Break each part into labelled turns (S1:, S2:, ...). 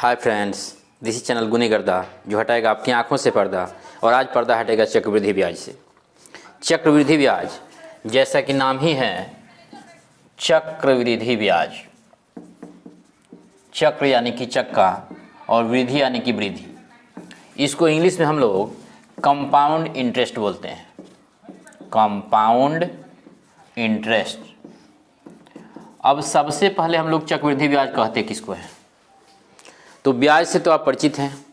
S1: Hi friends, this is channel गुनी गर्दा जो हटाएगा आपकी आंखों से पर्दा। और आज पर्दा हटेगा चक्रवृद्धि ब्याज से। चक्रवृद्धि ब्याज जैसा कि नाम ही है, चक्रवृद्धि ब्याज। चक्र यानी कि चक्का और वृद्धि यानी कि वृद्धि। इसको इंग्लिश में हम लोग कंपाउंड इंटरेस्ट बोलते हैं। Compound interest. अब सबसे पहले हम लोग चक्रवृद्धि ब्याज कहते किसको हैं? तो ब्याज से तो आप परिचित हैं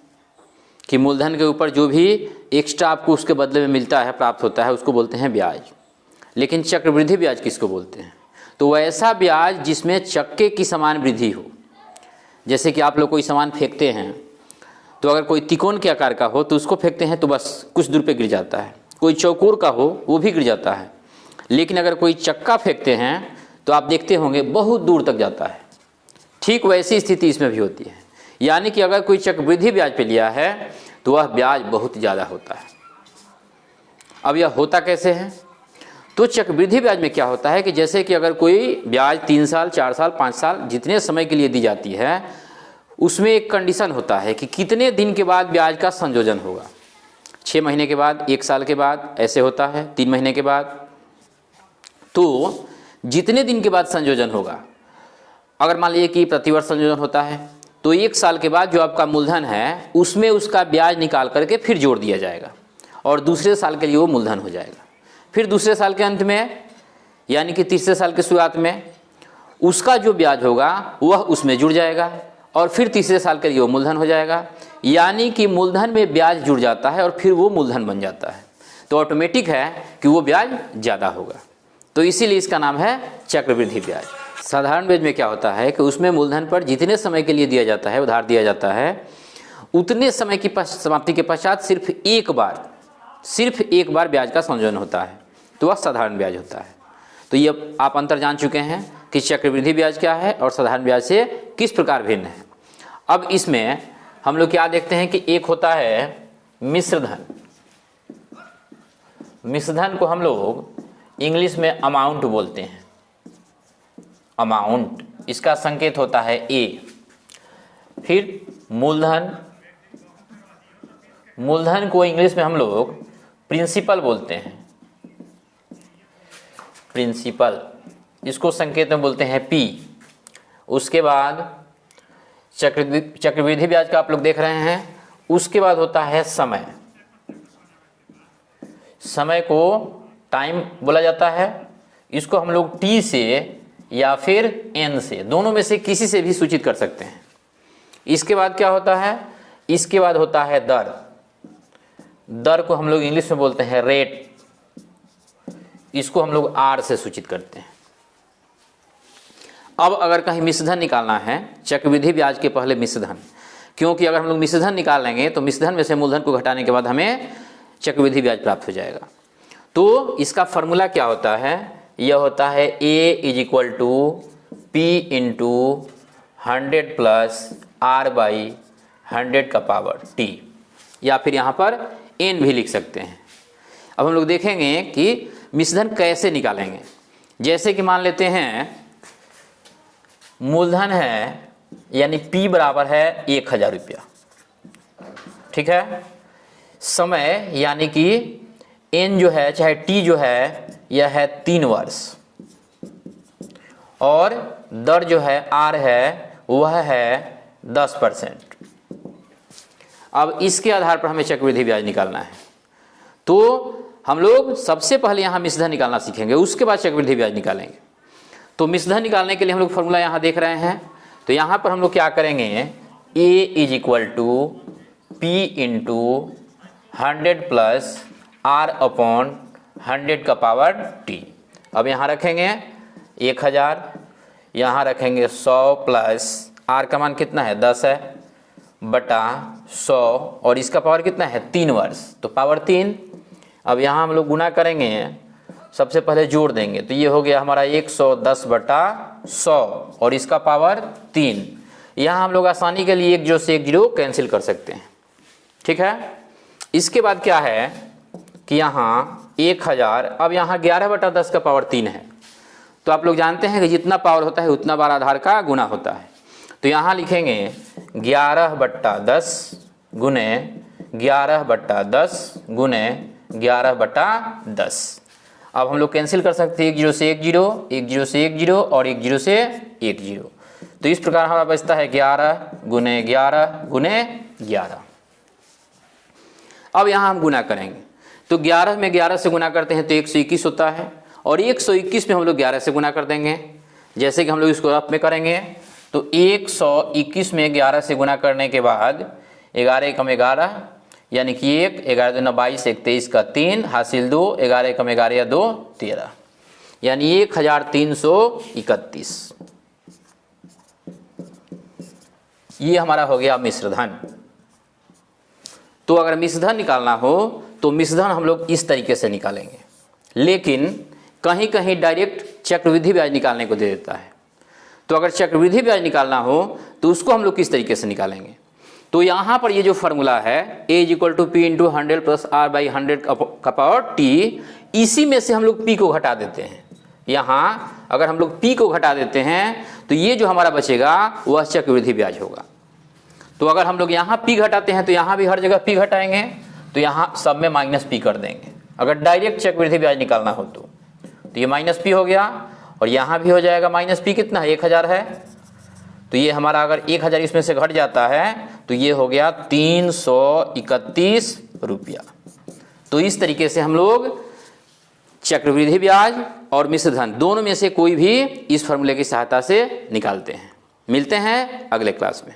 S1: कि मूलधन के ऊपर जो भी एक्स्ट्रा आपको उसके बदले में मिलता है, प्राप्त होता है, उसको बोलते हैं ब्याज। लेकिन चक्रवृद्धि ब्याज किसको बोलते हैं? तो वैसा ब्याज जिसमें चक्के की समान वृद्धि हो। जैसे कि आप लोग कोई सामान फेंकते हैं तो अगर कोई तिकोन के आकार का हो तो उसको फेंकते हैं तो बस कुछ दूर पे गिर जाता है। कोई चौकोर का हो वो भी गिर जाता है। लेकिन अगर कोई चक्का फेंकते हैं तो आप देखते होंगे बहुत दूर तक जाता है। ठीक वैसी स्थिति इसमें भी होती है। यानी कि अगर कोई चक्रवृद्धि ब्याज पे लिया है तो वह ब्याज बहुत ज़्यादा होता है। अब यह होता कैसे है? तो चक्रवृद्धि ब्याज में क्या होता है कि जैसे कि अगर कोई ब्याज 3 साल 4 साल 5 साल जितने समय के लिए दी जाती है, उसमें एक कंडीशन होता है कि कितने दिन के बाद ब्याज का संयोजन होगा। 6 महीने के बाद, 1 साल के बाद, ऐसे होता है 3 महीने के बाद। तो जितने दिन के बाद संयोजन होगा, अगर मान लीजिए कि प्रतिवर्ष संयोजन होता है तो 1 साल के बाद जो आपका मूलधन है उसमें उसका ब्याज निकाल करके फिर जोड़ दिया जाएगा और दूसरे साल के लिए वो मूलधन हो जाएगा। फिर दूसरे साल के अंत में यानी कि तीसरे साल के शुरुआत में उसका जो ब्याज होगा वह उसमें जुड़ जाएगा और फिर तीसरे साल के लिए वो मूलधन हो जाएगा। यानी कि मूलधन में ब्याज जुड़ जाता है और फिर वो मूलधन बन जाता है। तो ऑटोमेटिक है कि वो ब्याज ज़्यादा होगा। तो इसीलिए इसका नाम है चक्रवृद्धि ब्याज। साधारण ब्याज में क्या होता है कि उसमें मूलधन पर जितने समय के लिए दिया जाता है, उधार दिया जाता है, उतने समय की समाप्ति के पश्चात सिर्फ एक बार ब्याज का संयोजन होता है, तो वह साधारण ब्याज होता है। तो ये आप अंतर जान चुके हैं कि चक्रवृद्धि ब्याज क्या है और साधारण ब्याज से किस प्रकार भिन्न है। अब इसमें हम लोग क्या देखते हैं कि एक होता है मिश्रधन। मिश्रधन को हम लोग इंग्लिश में अमाउंट बोलते हैं। अमाउंट, इसका संकेत होता है ए। फिर मूलधन, मूलधन को इंग्लिश में हम लोग प्रिंसिपल बोलते हैं। प्रिंसिपल, इसको संकेत में बोलते हैं पी। उसके बाद चक्रवृद्धि ब्याज का आप लोग देख रहे हैं। उसके बाद होता है समय। समय को टाइम बोला जाता है। इसको हम लोग टी से या फिर एन से, दोनों में से किसी से भी सूचित कर सकते हैं। इसके बाद क्या होता है? इसके बाद होता है दर। दर को हम लोग इंग्लिश में बोलते हैं रेट। इसको हम लोग आर से सूचित करते हैं। अब अगर कहीं मिश्रधन निकालना है, चक्रवृद्धि ब्याज के पहले मिश्रधन, क्योंकि अगर हम लोग मिश्रधन निकालेंगे तो मिश्रधन में से मूलधन को घटाने के बाद हमें चक्रवृद्धि ब्याज प्राप्त हो जाएगा। तो इसका फॉर्मूला क्या होता है? यह होता है A = P × 100 + R/100⁻T, या फिर यहाँ पर N भी लिख सकते हैं। अब हम लोग देखेंगे कि मिश्रधन कैसे निकालेंगे। जैसे कि मान लेते हैं मूलधन है यानी P बराबर है 1000 रुपया, ठीक है। समय यानी कि N जो है, चाहे T जो है, यह है 3 वर्ष, और दर जो है R है वह है 10%। अब इसके आधार पर हमें चक्रवृद्धि ब्याज निकालना है। तो हम लोग सबसे पहले यहाँ मिश्रधन निकालना सीखेंगे, उसके बाद चक्रवृद्धि ब्याज निकालेंगे। तो मिश्रधन निकालने के लिए हम लोग फॉर्मूला यहाँ देख रहे हैं। तो यहाँ पर हम लोग क्या करेंगे? A = P × 100 + R/100⁻T। अब यहाँ रखेंगे 1000, यहाँ रखेंगे 100 + R का मान कितना है? 10 है, बटा 100, और इसका पावर कितना है? 3 वर्ष, तो पावर 3। अब यहाँ हम लोग गुना करेंगे, सबसे पहले जोड़ देंगे, तो ये हो गया हमारा 110/100 और इसका पावर 3। यहाँ हम लोग आसानी के लिए 1 0 से 1 0 कैंसिल कर सकते हैं, ठीक है। इसके बाद क्या है कि यहाँ 1000, अब यहाँ 11/10 का पावर 3 है। तो आप लोग जानते हैं कि जितना पावर होता है उतना बार आधार का गुना होता है। तो यहाँ लिखेंगे 11/10 गुने 11/10 गुने 11/10। अब हम लोग कैंसिल कर सकते हैं, 1 0 से 1 0, 1 0 से 1 0 और 1 0 से 1 0। तो इस प्रकार हमारा बचता है 11 गुने 11 गुने 11। अब यहाँ हम गुना करेंगे, तो 11 में 11 से गुना करते हैं तो 121 होता है, और 121 में हम लोग 11 से गुना कर देंगे। जैसे कि हम लोग इसको रफ में करेंगे तो 121 में 11 से गुना करने के बाद 11 एकम 11 यानी कि 1, 11 दूना 22, 1 23 का 3 हासिल 2, 11 एकम 11 या 2 13, यानी 1331। ये हमारा हो गया मिश्र धन। तो अगर मिश्र धन निकालना हो तो मिश्र धन हम लोग इस तरीके से निकालेंगे, लेकिन कहीं कहीं डायरेक्ट चक्रवृद्धि ब्याज निकालने को दे देता है। तो अगर चक्रवृद्धि ब्याज निकालना हो तो उसको हम लोग किस तरीके से निकालेंगे, तो यहाँ पर ये जो फॉर्मूला है A = P × 100 + R/100 का पावर T, इसी में से हम लोग P को घटा देते हैं। यहाँ अगर हम लोग P को घटा देते हैं तो ये जो हमारा बचेगा वह चक्रवृद्धि ब्याज होगा। तो अगर हम लोग यहाँ P घटाते हैं तो यहाँ भी हर जगह P घटाएंगे, तो यहाँ सब में -P कर देंगे। अगर डायरेक्ट चक्रवृद्धि ब्याज निकालना हो तो ये -P हो गया, और यहाँ भी हो जाएगा -P। कितना है, 1000 है, तो ये हमारा अगर 1000 इसमें से घट जाता है तो ये हो गया 331 रुपया। तो इस तरीके से हम लोग चक्रवृद्धि ब्याज और मिश्र धन दोनों में से कोई भी इस फॉर्मूले की सहायता से निकालते हैं। मिलते हैं अगले क्लास में।